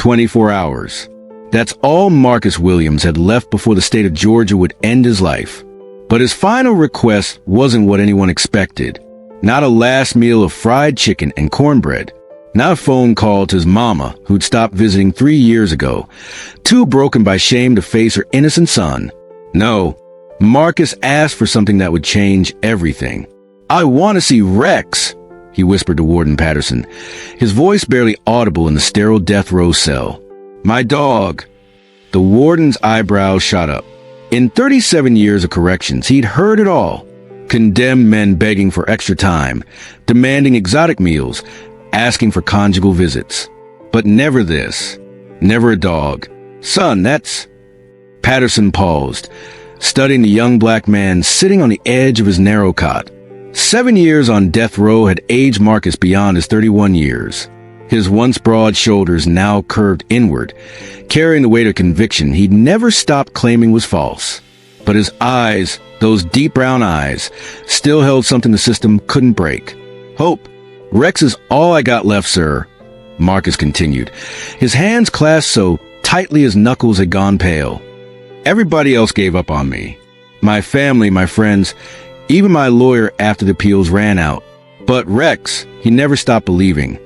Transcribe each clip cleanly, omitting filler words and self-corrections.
24 hours. That's all Marcus Williams had left before the state of Georgia would end his life. But his final request wasn't what anyone expected. Not a last meal of fried chicken and cornbread. Not a phone call to his mama, who'd stopped visiting 3 years ago, too broken by shame to face her innocent son. No, Marcus asked for something that would change everything. "I want to see Rex," he whispered to Warden Patterson, his voice barely audible in the sterile death row cell. "My dog." The warden's eyebrows shot up. In 37 years of corrections, he'd heard it all. Condemned men begging for extra time, demanding exotic meals, asking for conjugal visits. But never this. Never a dog. "Son, that's—" Patterson paused, studying the young black man sitting on the edge of his narrow cot. 7 years on death row had aged Marcus beyond his 31 years. His once broad shoulders now curved inward, carrying the weight of conviction he'd never stopped claiming was false. But his eyes, those deep brown eyes, still held something the system couldn't break. "Hope. Rex is all I got left, sir," Marcus continued, his hands clasped so tightly his knuckles had gone pale. "Everybody else gave up on me. My family, my friends, even my lawyer after the appeals ran out. But Rex, he never stopped believing."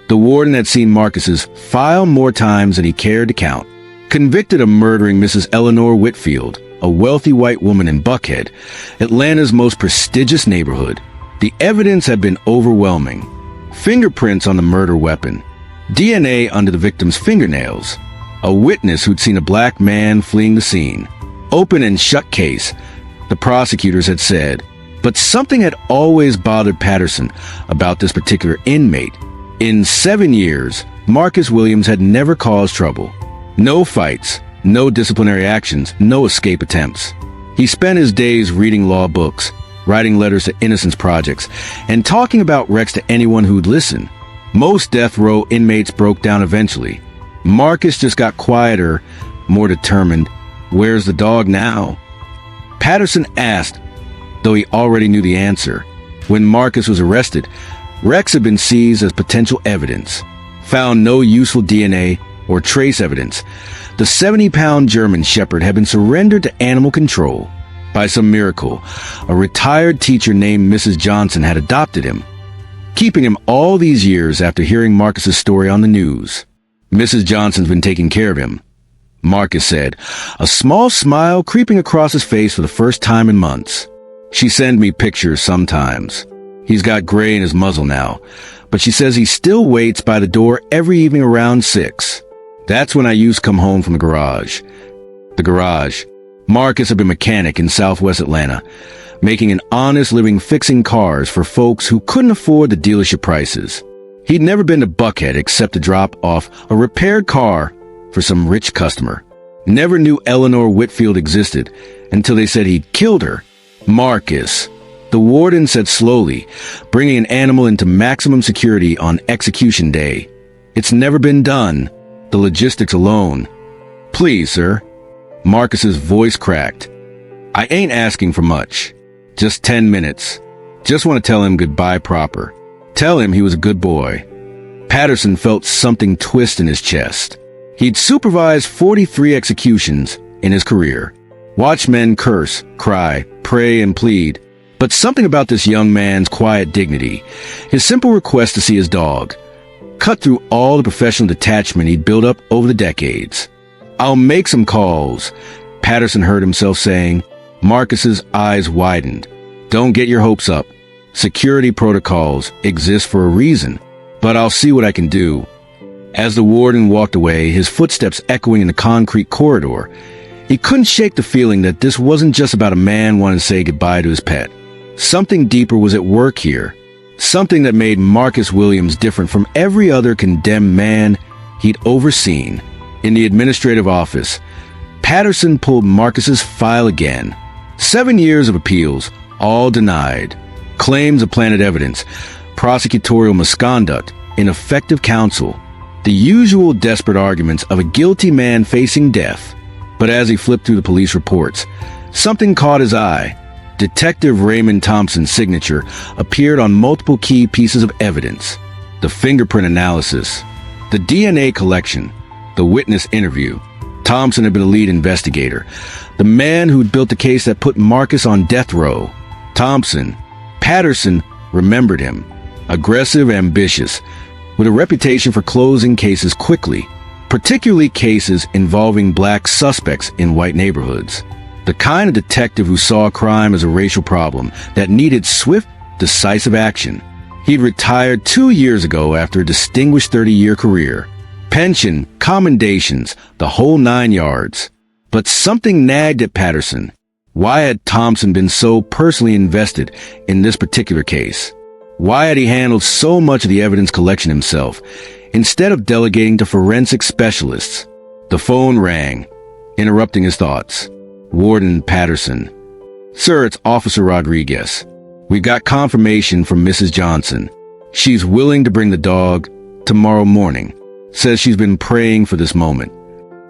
The warden had seen Marcus's file more times than he cared to count. Convicted of murdering Mrs. Eleanor Whitfield, a wealthy white woman in Buckhead, Atlanta's most prestigious neighborhood, the evidence had been overwhelming. Fingerprints on the murder weapon, DNA under the victim's fingernails, a witness who'd seen a black man fleeing the scene. Open and shut case, the prosecutors had said. But something had always bothered Patterson about this particular inmate. In 7 years, Marcus Williams had never caused trouble. No fights, no disciplinary actions, no escape attempts. He spent his days reading law books, writing letters to Innocence Projects, and talking about Rex to anyone who'd listen. Most death row inmates broke down eventually. Marcus just got quieter, more determined. "Where's the dog now?" Patterson asked, though he already knew the answer. When Marcus was arrested, Rex had been seized as potential evidence. Found no useful DNA or trace evidence. The 70-pound German Shepherd had been surrendered to animal control. By some miracle, a retired teacher named Mrs. Johnson had adopted him, keeping him all these years after hearing Marcus's story on the news. "Mrs. Johnson's been taking care of him," Marcus said, a small smile creeping across his face for the first time in months. "She sends me pictures sometimes. He's got gray in his muzzle now, but she says he still waits by the door every evening around 6. That's when I used to come home from the garage." The garage. Marcus had been a mechanic in southwest Atlanta, making an honest living fixing cars for folks who couldn't afford the dealership prices. He'd never been to Buckhead except to drop off a repaired car for some rich customer. Never knew Eleanor Whitfield existed until they said he'd killed her. "Marcus," the warden said slowly, bringing an animal into maximum security on execution day. "It's never been done. The logistics alone." "Please, sir." Marcus's voice cracked. "I ain't asking for much. Just 10 minutes. Just want to tell him goodbye proper. Tell him he was a good boy." Patterson felt something twist in his chest. He'd supervised 43 executions in his career. Watched men curse, cry, pray, and plead. But something about this young man's quiet dignity, his simple request to see his dog, cut through all the professional detachment he'd built up over the decades. "I'll make some calls," Patterson heard himself saying. Marcus's eyes widened. "Don't get your hopes up. Security protocols exist for a reason, but I'll see what I can do." As the warden walked away, his footsteps echoing in the concrete corridor, he couldn't shake the feeling that this wasn't just about a man wanting to say goodbye to his pet. Something deeper was at work here. Something that made Marcus Williams different from every other condemned man he'd overseen. In the administrative office, Patterson pulled Marcus's file again. 7 years of appeals, all denied. Claims of planted evidence, prosecutorial misconduct, ineffective counsel. The usual desperate arguments of a guilty man facing death. But as he flipped through the police reports, something caught his eye. Detective Raymond Thompson's signature appeared on multiple key pieces of evidence. The fingerprint analysis, the DNA collection, The witness interview. Thompson had been a lead investigator, the man who'd built the case that put Marcus on death row. Thompson. Patterson remembered him. Aggressive, ambitious, with a reputation for closing cases quickly, particularly cases involving black suspects in white neighborhoods. The kind of detective who saw crime as a racial problem that needed swift, decisive action. He'd retired 2 years ago after a distinguished 30-year career. Pension, commendations, the whole 9 yards. But something nagged at Patterson. Why had Thompson been so personally invested in this particular case? Why had he handled so much of the evidence collection himself, instead of delegating to forensic specialists? The phone rang, interrupting his thoughts. Warden Patterson. Sir, it's Officer Rodriguez. We got confirmation from Mrs. Johnson. She's willing to bring the dog tomorrow morning. Says she's been praying for this moment.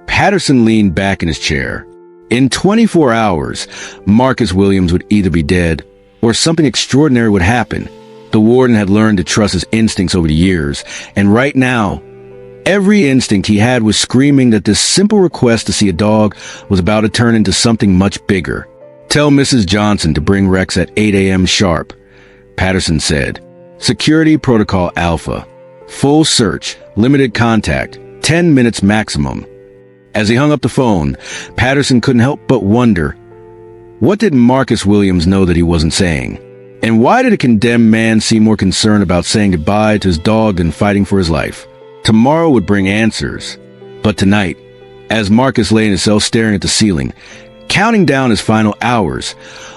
Patterson leaned back in his chair. In 24 hours, Marcus Williams would either be dead or something extraordinary would happen. The warden had learned to trust his instincts over the years, and right now, every instinct he had was screaming that this simple request to see a dog was about to turn into something much bigger. Tell Mrs. Johnson to bring Rex at 8 a.m. sharp, Patterson said. Security Protocol Alpha. Full search, limited contact, 10 minutes maximum. As he hung up the phone, Patterson couldn't help but wonder, what did Marcus Williams know that he wasn't saying? And why did a condemned man seem more concerned about saying goodbye to his dog than fighting for his life? Tomorrow would bring answers. But tonight, as Marcus lay in his cell staring at the ceiling, counting down his final hours,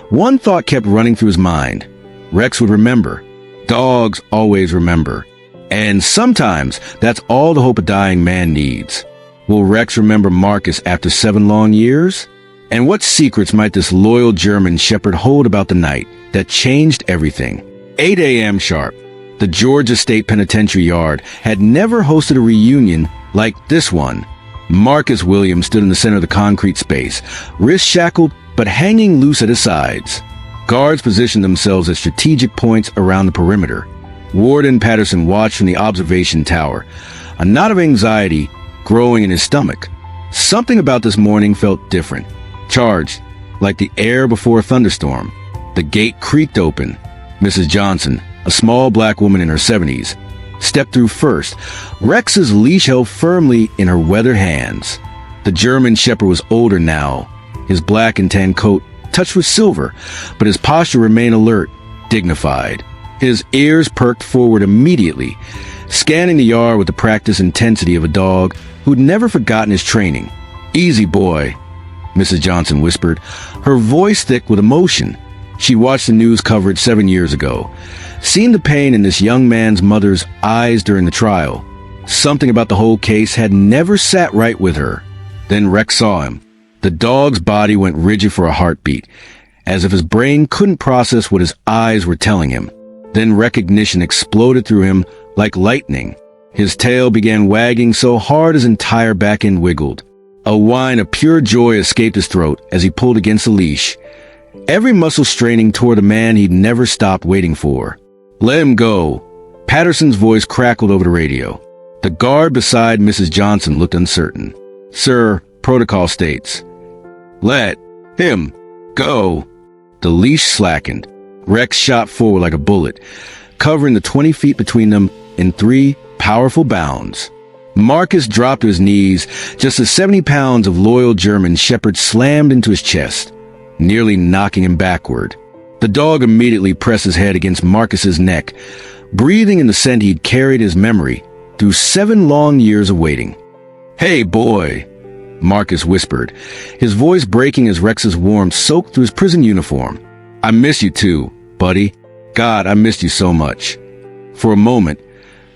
one thought kept running through his mind. Rex would remember. Dogs always remember. And sometimes that's all the hope a dying man needs. Will Rex remember Marcus after 7 long years? And what secrets might this loyal German shepherd hold about the night that changed everything? 8 a.m. sharp. The Georgia State Penitentiary Yard had never hosted a reunion like this one. Marcus Williams stood in the center of the concrete space, wrists shackled but hanging loose at his sides. Guards positioned themselves at strategic points around the perimeter. Warden Patterson watched from the observation tower, a knot of anxiety growing in his stomach. Something about this morning felt different, charged, like the air before a thunderstorm. The gate creaked open. Mrs. Johnson, a small black woman in her 70s, stepped through first, Rex's leash held firmly in her weathered hands. The German shepherd was older now, his black and tan coat touched with silver, but his posture remained alert, dignified. His ears perked forward immediately, scanning the yard with the practiced intensity of a dog who'd never forgotten his training. "Easy, boy," Mrs. Johnson whispered, her voice thick with emotion. She watched the news coverage 7 years ago, seen the pain in this young man's mother's eyes during the trial. Something about the whole case had never sat right with her. Then Rex saw him. The dog's body went rigid for a heartbeat, as if his brain couldn't process what his eyes were telling him. Then recognition exploded through him like lightning. His tail began wagging so hard his entire back end wiggled. A whine of pure joy escaped his throat as he pulled against the leash, every muscle straining toward the man he'd never stopped waiting for. "Let him go." Patterson's voice crackled over the radio. The guard beside Mrs. Johnson looked uncertain. "Sir, protocol states, let him go." The leash slackened. Rex shot forward like a bullet, covering the 20 feet between them in 3 powerful bounds. Marcus dropped to his knees just as 70 pounds of loyal German shepherd slammed into his chest, nearly knocking him backward. The dog immediately pressed his head against Marcus's neck, breathing in the scent he'd carried his memory through 7 long years of waiting. "Hey, boy," Marcus whispered, his voice breaking as Rex's warmth soaked through his prison uniform. "I miss you too, buddy. God, I missed you so much." For a moment,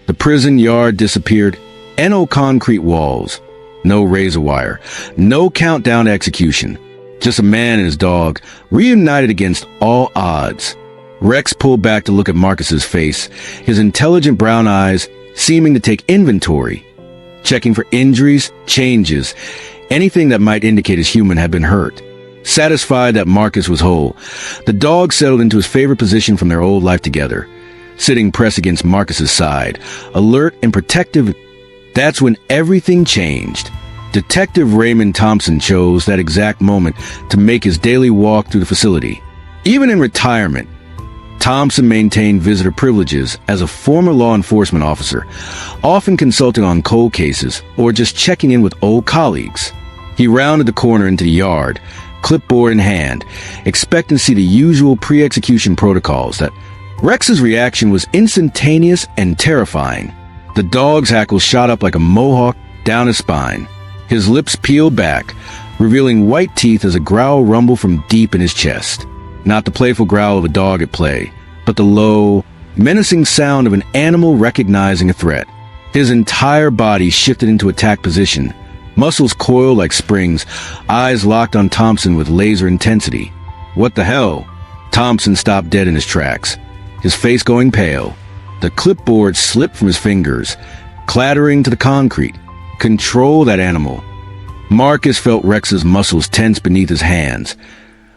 the prison yard disappeared. No concrete walls, no razor wire, no countdown to execution. Just a man and his dog, reunited against all odds. Rex pulled back to look at Marcus's face, his intelligent brown eyes seeming to take inventory, checking for injuries, changes, anything that might indicate his human had been hurt. Satisfied that Marcus was whole, the dog settled into his favorite position from their old life together, sitting pressed against Marcus's side, alert and protective. That's when everything changed. Detective Raymond Thompson chose that exact moment to make his daily walk through the facility. Even in retirement, Thompson maintained visitor privileges as a former law enforcement officer, often consulting on cold cases or just checking in with old colleagues. He rounded the corner into the yard, clipboard in hand, expecting to see the usual pre-execution protocols. That Rex's reaction was instantaneous and terrifying. The dog's hackles shot up like a mohawk down his spine. His lips peeled back, revealing white teeth as a growl rumbled from deep in his chest. Not the playful growl of a dog at play, but the low, menacing sound of an animal recognizing a threat. His entire body shifted into attack position, muscles coiled like springs, eyes locked on Thompson with laser intensity. What the hell? Thompson stopped dead in his tracks, his face going pale. The clipboard slipped from his fingers, clattering to the concrete. Control that animal. Marcus felt Rex's muscles tense beneath his hands,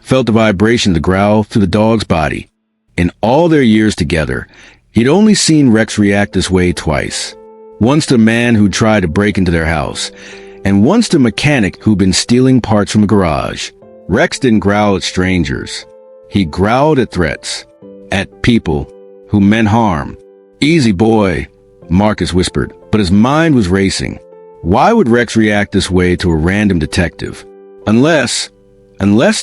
felt the vibration of the growl through the dog's body. In all their years together, he'd only seen Rex react this way twice. Once to a man who tried to break into their house, and once to a mechanic who'd been stealing parts from a garage. Rex didn't growl at strangers. He growled at threats, at people who meant harm. "Easy, boy," Marcus whispered, but his mind was racing. Why would Rex react this way to a random detective? Unless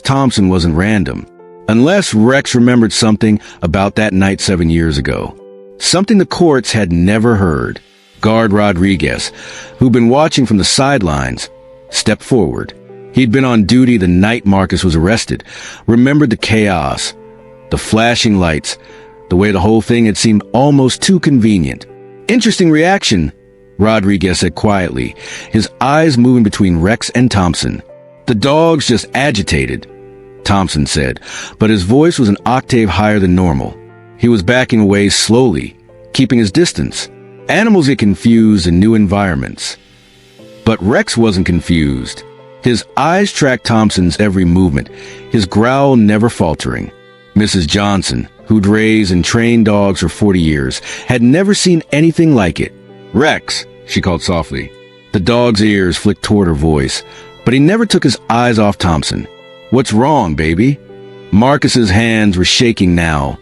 Thompson wasn't random. Unless Rex remembered something about that night 7 years ago. Something the courts had never heard. Guard Rodriguez, who'd been watching from the sidelines, stepped forward. He'd been on duty the night Marcus was arrested, remembered the chaos, the flashing lights, the way the whole thing had seemed almost too convenient. "Interesting reaction," Rodriguez said quietly, his eyes moving between Rex and Thompson. "The dog's just agitated," Thompson said, but his voice was an octave higher than normal. He was backing away slowly, keeping his distance. Animals get confused in new environments. But Rex wasn't confused. His eyes tracked Thompson's every movement, his growl never faltering. Mrs. Johnson, who'd raised and trained dogs for 40 years, had never seen anything like it. "Rex," she called softly. The dog's ears flicked toward her voice, but he never took his eyes off Thompson. "What's wrong, baby?" Marcus's hands were shaking now,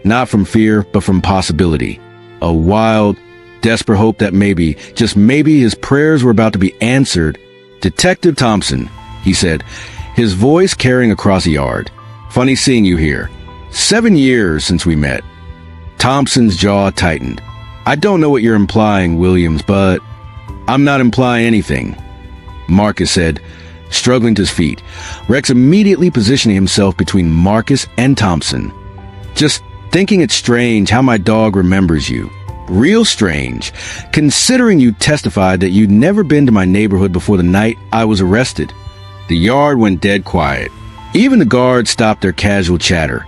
not from fear, but from possibility. A wild, desperate hope that maybe, just maybe, his prayers were about to be answered. "Detective Thompson," he said, his voice carrying across the yard. "Funny seeing you here. 7 years since we met." Thompson's jaw tightened. "I don't know what you're implying, Williams, but..." "I'm not implying anything," Marcus said, struggling to his feet. Rex immediately positioning himself between Marcus and Thompson. "Just thinking it's strange how my dog remembers you. Real strange, considering you testified that you'd never been to my neighborhood before the night I was arrested." The yard went dead quiet. Even the guards stopped their casual chatter,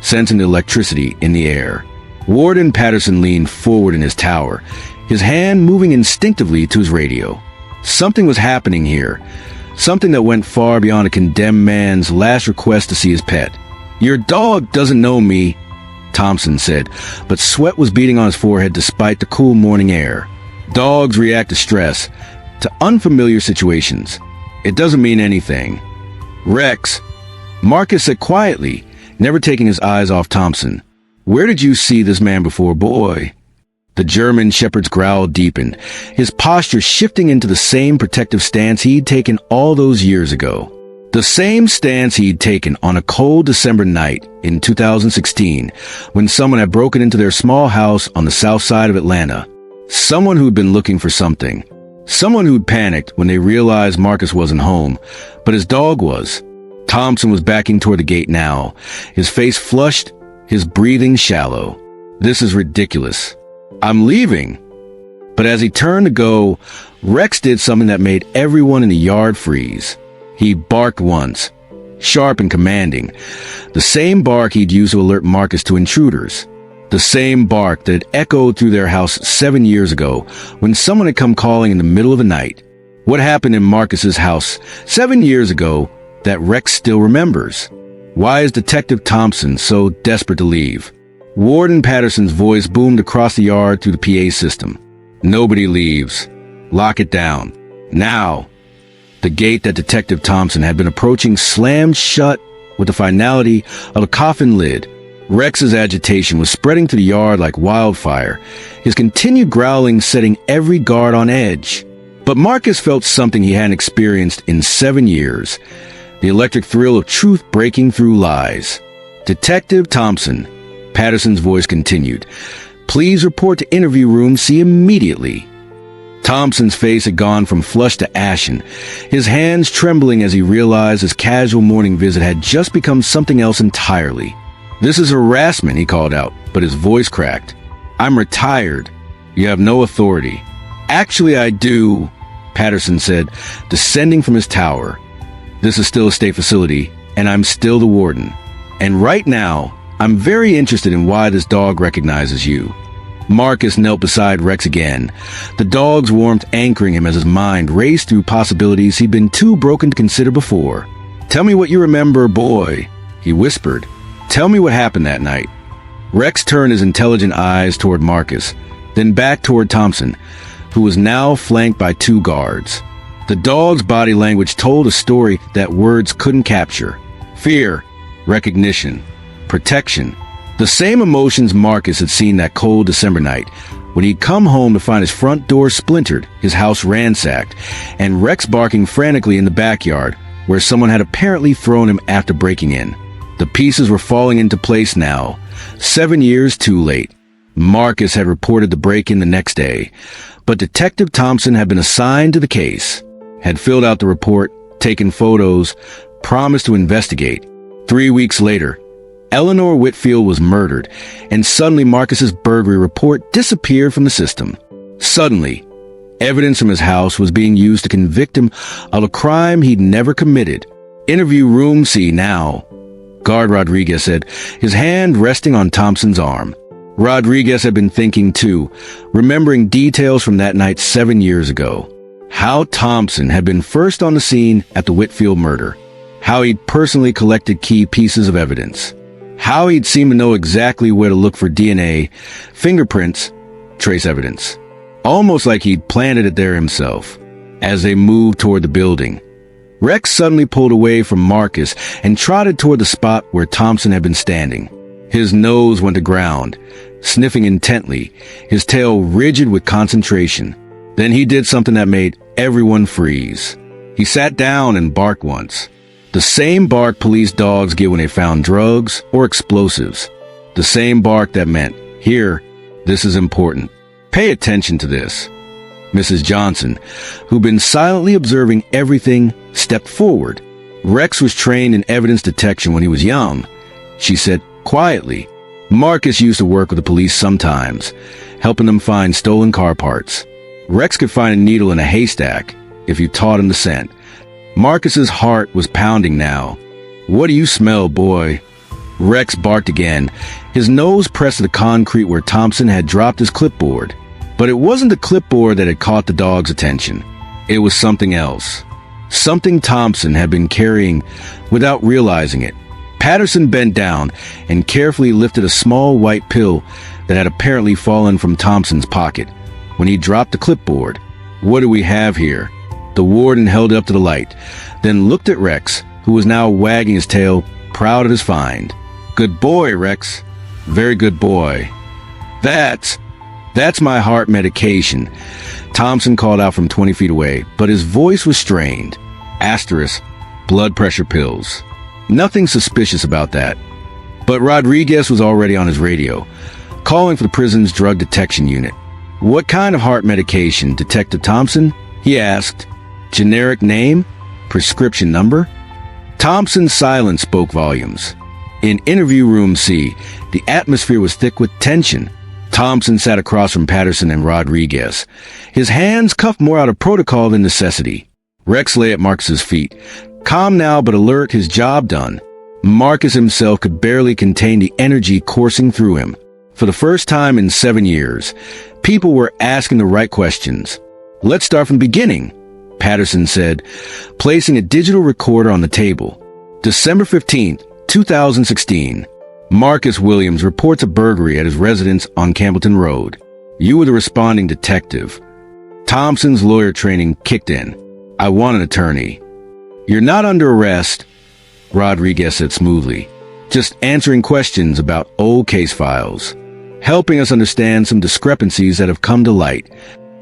sensing the electricity in the air. Warden Patterson leaned forward in his tower, his hand moving instinctively to his radio. Something was happening here, something that went far beyond a condemned man's last request to see his pet. "Your dog doesn't know me," Thompson said, but sweat was beading on his forehead despite the cool morning air. Dogs react to stress, to unfamiliar situations. "It doesn't mean anything." "Rex," Marcus said quietly, never taking his eyes off Thompson. "Where did you see this man before, boy?" The German shepherd's growl deepened, his posture shifting into the same protective stance he'd taken all those years ago. The same stance he'd taken on a cold December night in 2016, when someone had broken into their small house on the south side of Atlanta. Someone who'd been looking for something. Someone who'd panicked when they realized Marcus wasn't home, but his dog was. Thompson was backing toward the gate now, his face flushed, his breathing shallow. "This is ridiculous. I'm leaving." But as he turned to go, Rex did something that made everyone in the yard freeze. He barked once, sharp and commanding, the same bark he'd used to alert Marcus to intruders. The same bark that had echoed through their house 7 years ago when someone had come calling in the middle of the night. What happened in Marcus's house 7 years ago that Rex still remembers? Why is Detective Thompson so desperate to leave? Warden Patterson's voice boomed across the yard through the PA system. "Nobody leaves. Lock it down. Now. The gate that Detective Thompson had been approaching slammed shut with the finality of a coffin lid. Rex's agitation was spreading through the yard like wildfire, his continued growling setting every guard on edge. But Marcus felt something he hadn't experienced in 7 years, the electric thrill of truth breaking through lies. "Detective Thompson," Patterson's voice continued, "please report to interview room C immediately." Thompson's face had gone from flushed to ashen, his hands trembling as he realized his casual morning visit had just become something else entirely. "This is harassment," he called out, but his voice cracked. "I'm retired. You have no authority." "Actually, I do," Patterson said, descending from his tower. "This is still a state facility, and I'm still the warden. And right now, I'm very interested in why this dog recognizes you." Marcus knelt beside Rex again, the dog's warmth anchoring him as his mind raced through possibilities he'd been too broken to consider before. "Tell me what you remember, boy," he whispered. "Tell me what happened that night." Rex turned his intelligent eyes toward Marcus, then back toward Thompson, who was now flanked by 2 guards. The dog's body language told a story that words couldn't capture. Fear, recognition, protection. The same emotions Marcus had seen that cold December night, when he'd come home to find his front door splintered, his house ransacked, and Rex barking frantically in the backyard, where someone had apparently thrown him after breaking in. The pieces were falling into place now, 7 years too late. Marcus had reported the break-in the next day, but Detective Thompson had been assigned to the case, had filled out the report, taken photos, promised to investigate. 3 weeks later, Eleanor Whitfield was murdered, and suddenly Marcus's burglary report disappeared from the system. Suddenly, evidence from his house was being used to convict him of a crime he'd never committed. "Interview room C now," Guard Rodriguez said, his hand resting on Thompson's arm. Rodriguez had been thinking too, remembering details from that night 7 years ago. How Thompson had been first on the scene at the Whitfield murder. How he'd personally collected key pieces of evidence. How he'd seemed to know exactly where to look for DNA, fingerprints, trace evidence. Almost like he'd planted it there himself. As they moved toward the building, Rex suddenly pulled away from Marcus and trotted toward the spot where Thompson had been standing. His nose went to ground, sniffing intently, his tail rigid with concentration. Then he did something that made everyone freeze. He sat down and barked once. The same bark police dogs give when they found drugs or explosives. The same bark that meant, "Here, this is important. Pay attention to this." Mrs. Johnson, who'd been silently observing everything, stepped forward. Rex was trained in evidence detection when he was young, she said quietly. Marcus used to work with the police sometimes, helping them find stolen car parts. Rex could find a needle in a haystack if you taught him the scent. Marcus's heart was pounding now. "What do you smell, boy?" Rex barked again, his nose pressed to the concrete where Thompson had dropped his clipboard. But it wasn't the clipboard that had caught the dog's attention. It was something else. Something Thompson had been carrying without realizing it. Patterson bent down and carefully lifted a small white pill that had apparently fallen from Thompson's pocket when he dropped the clipboard. "What do we have here?" The warden held it up to the light, then looked at Rex, who was now wagging his tail, proud of his find. "Good boy, Rex. Very good boy." That's my heart medication," Thompson called out from 20 feet away, but his voice was strained. Asterisk, blood pressure pills. Nothing suspicious about that. But Rodriguez was already on his radio, calling for the prison's drug detection unit. "What kind of heart medication, Detective Thompson?" he asked. "Generic name? Prescription number?" Thompson's silence spoke volumes. In interview room C, the atmosphere was thick with tension. Thompson sat across from Patterson and Rodriguez, his hands cuffed more out of protocol than necessity. Rex lay at Marcus's feet, calm now but alert, his job done. Marcus himself could barely contain the energy coursing through him. For the first time in 7 years, people were asking the right questions. "Let's start from the beginning," Patterson said, placing a digital recorder on the table. December 15th, 2016. Marcus Williams reports a burglary at his residence on Campbellton Road. You were the responding detective. Thompson's lawyer training kicked in. "I want an attorney." "You're not under arrest," Rodriguez said smoothly. "Just answering questions about old case files, helping us understand some discrepancies that have come to light."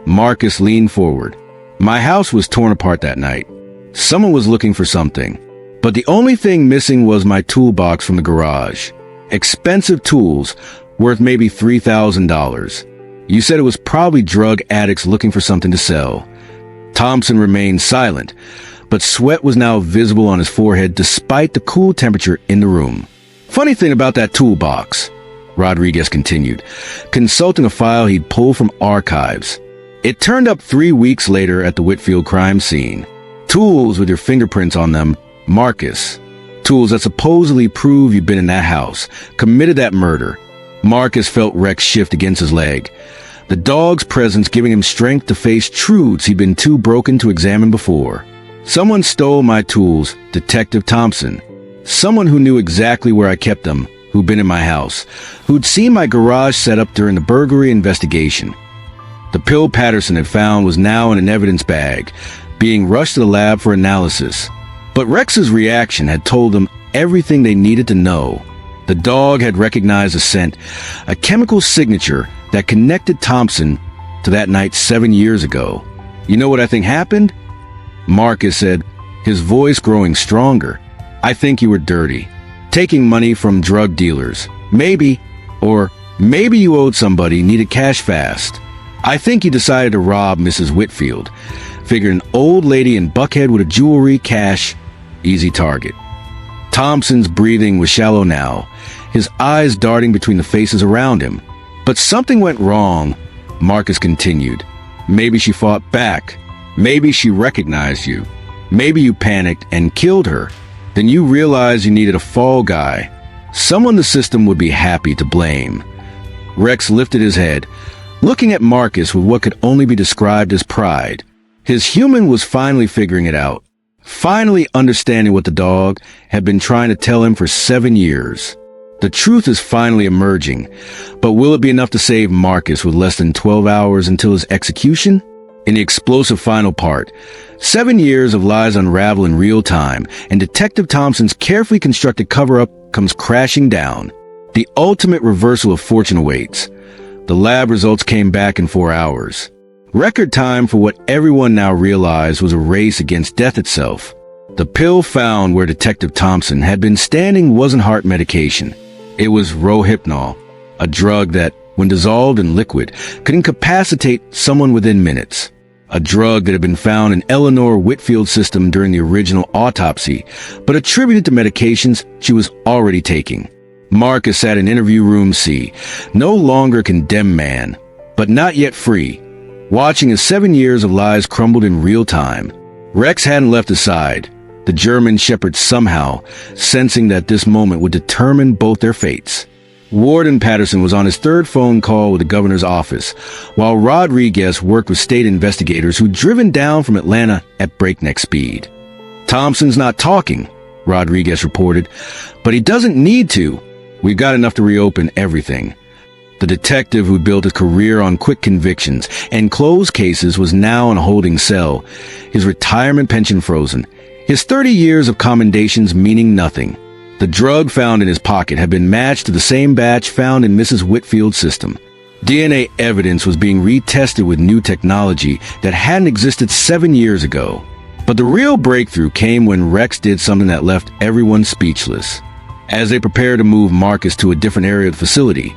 Marcus leaned forward. "My house was torn apart that night. Someone was looking for something, but the only thing missing was my toolbox from the garage. Expensive tools, worth maybe $3,000. You said it was probably drug addicts looking for something to sell." Thompson remained silent, but sweat was now visible on his forehead despite the cool temperature in the room. "Funny thing about that toolbox," Rodriguez continued, consulting a file he'd pulled from archives. "It turned up 3 weeks later at the Whitfield crime scene. Tools with your fingerprints on them, Marcus. Tools that supposedly prove you've been in that house, committed that murder." Marcus felt Rex shift against his leg, the dog's presence giving him strength to face truths he'd been too broken to examine before. "Someone stole my tools, Detective Thompson. Someone who knew exactly where I kept them, who'd been in my house, who'd seen my garage set up during the burglary investigation." The pill Patterson had found was now in an evidence bag, being rushed to the lab for analysis. But Rex's reaction had told them everything they needed to know. The dog had recognized a scent, a chemical signature that connected Thompson to that night 7 years ago. "You know what I think happened?" Marcus said, his voice growing stronger. "I think you were dirty. Taking money from drug dealers. Maybe. Or maybe you owed somebody, needed cash fast. I think you decided to rob Mrs. Whitfield. Figured an old lady in Buckhead with a jewelry, cash, easy target." Thompson's breathing was shallow now, his eyes darting between the faces around him. "But something went wrong," Marcus continued. "Maybe she fought back. Maybe she recognized you. Maybe you panicked and killed her. Then you realized you needed a fall guy, someone the system would be happy to blame." Rex lifted his head, looking at Marcus with what could only be described as pride. His human was finally figuring it out, finally understanding what the dog had been trying to tell him for 7 years. The truth is finally emerging, but will it be enough to save Marcus with less than 12 hours until his execution? In the explosive final part, 7 years of lies unravel in real time, and Detective Thompson's carefully constructed cover-up comes crashing down. The ultimate reversal of fortune awaits. The lab results came back in 4 hours. Record time for what everyone now realized was a race against death itself. The pill found where Detective Thompson had been standing wasn't heart medication. It was Rohypnol, a drug that, when dissolved in liquid, could incapacitate someone within minutes. A drug that had been found in Eleanor Whitfield's system during the original autopsy, but attributed to medications she was already taking. Marcus sat in interview room C, no longer condemned man, but not yet free, watching as 7 years of lies crumbled in real time. Rex hadn't left his side, the German shepherd somehow sensing that this moment would determine both their fates. Warden Patterson was on his 3rd phone call with the governor's office, while Rodriguez worked with state investigators who'd driven down from Atlanta at breakneck speed. "Thompson's not talking," Rodriguez reported, "but he doesn't need to. We've got enough to reopen everything." The detective who built a career on quick convictions and closed cases was now in a holding cell, his retirement pension frozen, his 30 years of commendations meaning nothing. The drug found in his pocket had been matched to the same batch found in Mrs. Whitfield's system. DNA evidence was being retested with new technology that hadn't existed 7 years ago. But the real breakthrough came when Rex did something that left everyone speechless. As they prepared to move Marcus to a different area of the facility,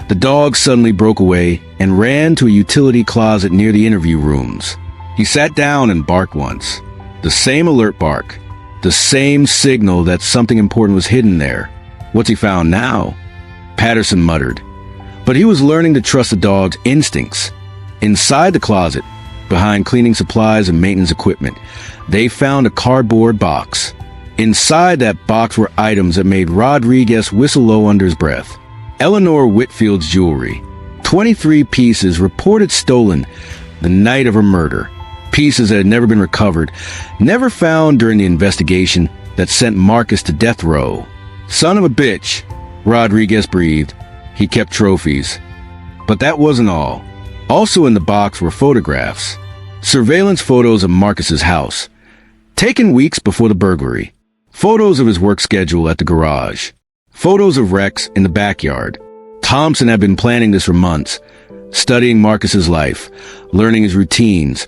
the dog suddenly broke away and ran to a utility closet near the interview rooms. He sat down and barked once. The same alert bark. The same signal that something important was hidden there. What's he found now? Patterson muttered. But he was learning to trust the dog's instincts. Inside the closet, behind cleaning supplies and maintenance equipment, they found a cardboard box. Inside that box were items that made Rodriguez whistle low under his breath. Eleanor Whitfield's jewelry. 23 pieces reported stolen the night of her murder. Pieces that had never been recovered, never found during the investigation that sent Marcus to death row. Son of a bitch, Rodriguez breathed. He kept trophies. But that wasn't all. Also in the box were photographs. Surveillance photos of Marcus's house, taken weeks before the burglary. Photos of his work schedule at the garage. Photos of Rex in the backyard. Thompson had been planning this for months, studying Marcus's life, learning his routines,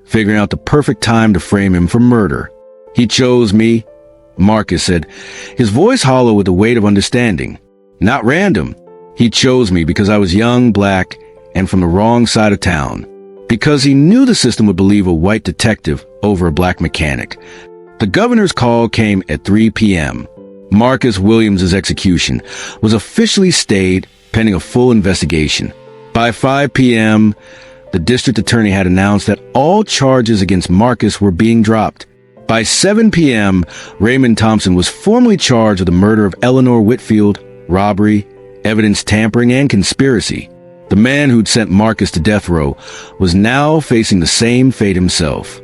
figuring out the perfect time to frame him for murder. He chose me, Marcus said, his voice hollow with the weight of understanding. Not random. He chose me because I was young, black, and from the wrong side of town. Because he knew the system would believe a white detective over a black mechanic. The governor's call came at 3 p.m. Marcus Williams' execution was officially stayed pending a full investigation. By 5 p.m., the district attorney had announced that all charges against Marcus were being dropped. By 7 p.m., Raymond Thompson was formally charged with the murder of Eleanor Whitfield, robbery, evidence tampering, and conspiracy. The man who'd sent Marcus to death row was now facing the same fate himself.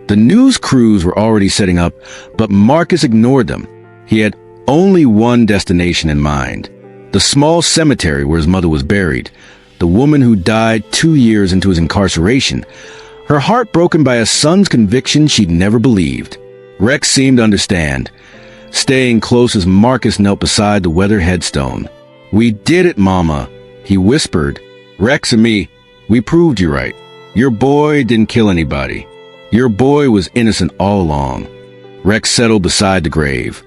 The news crews were already setting up, but Marcus ignored them. He had only one destination in mind: the small cemetery where his mother was buried, the woman who died 2 years into his incarceration, her heart broken by a son's conviction she'd never believed. Rex seemed to understand, staying close as Marcus knelt beside the weathered headstone. "We did it, Mama," he whispered. "Rex and me, we proved you right. Your boy didn't kill anybody. Your boy was innocent all along." Rex settled beside the grave,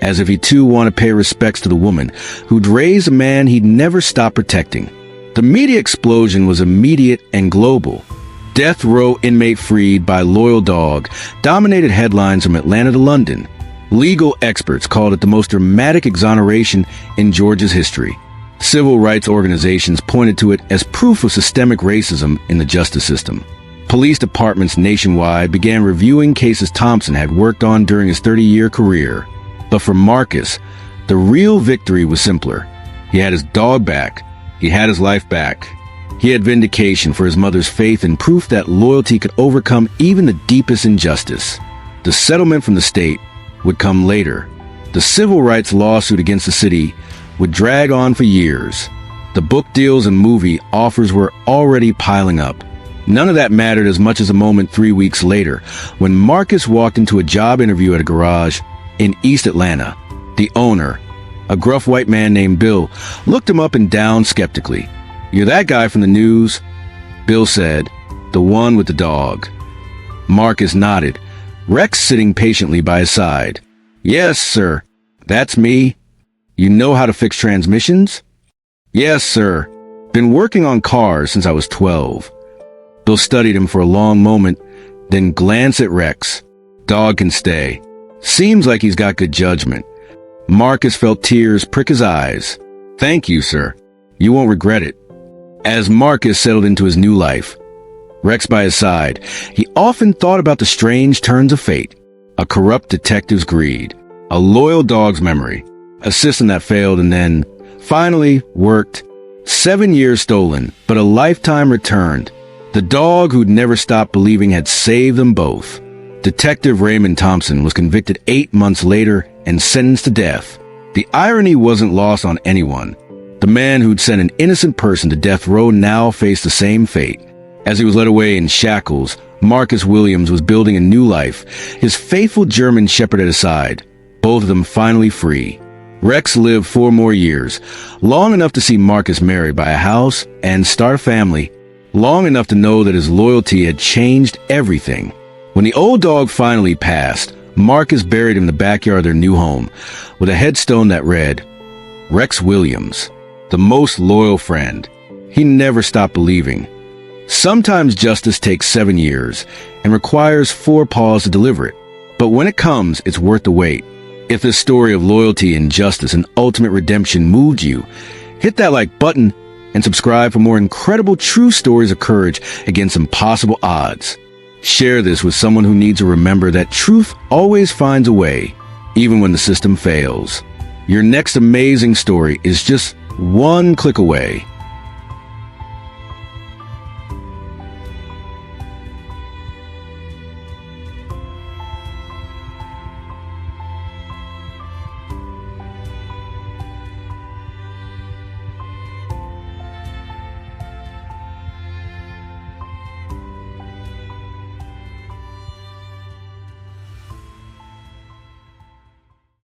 as if he too wanted to pay respects to the woman who'd raised a man he'd never stopped protecting. The media explosion was immediate and global. Death row inmate freed by loyal dog dominated headlines from Atlanta to London. Legal experts called it the most dramatic exoneration in Georgia's history. Civil rights organizations pointed to it as proof of systemic racism in the justice system. Police departments nationwide began reviewing cases Thompson had worked on during his 30-year career. But for Marcus, the real victory was simpler. He had his dog back. He had his life back. He had vindication for his mother's faith and proof that loyalty could overcome even the deepest injustice. The settlement from the state would come later. The civil rights lawsuit against the city would drag on for years. The book deals and movie offers were already piling up. None of that mattered as much as a moment 3 weeks later when Marcus walked into a job interview at a garage in East Atlanta. The owner, a gruff white man named Bill, looked him up and down skeptically. "You're that guy from the news?" Bill said, "The one with the dog." Marcus nodded, Rex sitting patiently by his side. "Yes, sir. That's me. You know how to fix transmissions?" "Yes, sir. Been working on cars since I was 12. Bill studied him for a long moment, then glanced at Rex. "Dog can stay. Seems like he's got good judgment." Marcus felt tears prick his eyes. "Thank you, sir. You won't regret it." As Marcus settled into his new life, Rex by his side, he often thought about the strange turns of fate. A corrupt detective's greed, a loyal dog's memory, a system that failed and then, finally, worked. 7 years stolen, but a lifetime returned. The dog who'd never stopped believing had saved them both. Detective Raymond Thompson was convicted 8 months later and sentenced to death. The irony wasn't lost on anyone. The man who'd sent an innocent person to death row now faced the same fate. As he was led away in shackles, Marcus Williams was building a new life, his faithful German shepherd at his side, both of them finally free. Rex lived 4 more years, long enough to see Marcus married, buy a house, and start a family, long enough to know that his loyalty had changed everything. When the old dog finally passed, Marcus buried him in the backyard of their new home, with a headstone that read, "Rex Williams, the most loyal friend." He never stopped believing. Sometimes justice takes 7 years and requires 4 paws to deliver it. But when it comes, it's worth the wait. If this story of loyalty and justice and ultimate redemption moved you, hit that like button and subscribe for more incredible true stories of courage against impossible odds. Share this with someone who needs to remember that truth always finds a way, even when the system fails. Your next amazing story is just one click away.